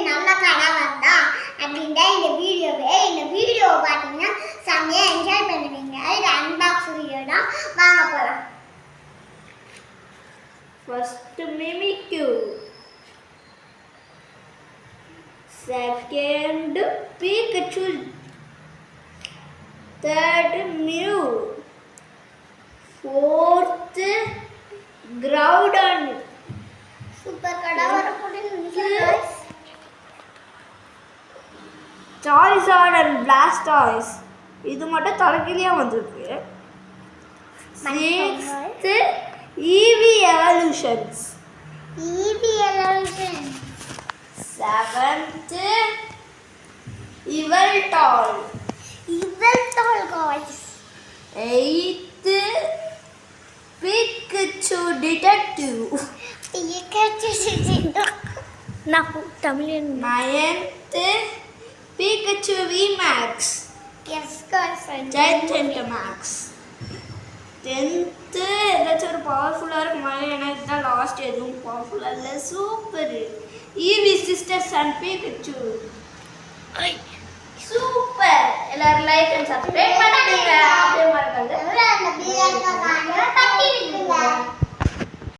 நல்ல கடை வந்தா அப்படின்னா இந்த வீடியோ பார்த்தீங்கன்னா செம்மையா என்ஜாய் பண்ணுவீங்க. இது அன்பாக்ஸ் வீடியோ தான். வாங்க போகலாம். First Mimikyu, second Pikachu, third Mew, fourth Groudon, super கடை வரப்போகுது guys. Charizard and Blastoise. இது மட்டும் தலைக்கிலியா வந்திருக்கு. Sixth Eevee Evolutions. Seventh Yveltal guys. Eighth Pikachu Detective. నాకు తమిళ Ninth Pikachu VMAX. yes guys. Gigantamax. 10th ஏதாச்சும் ஒரு பவர்ஃபுல்லாக இருக்குமா? எனக்கு தான் லாஸ்ட் எதுவும் பவர்ஃபுல்லாக இல்லை. Super Eevee sisters and Pikachu. Super. எல்லாரும் லைக் அண்ட் சப்ஸ்கிரைப் பண்ணுங்க. அதே மாதிரி அந்த பீரங்க வாங்க தட்டி விட்டுங்க.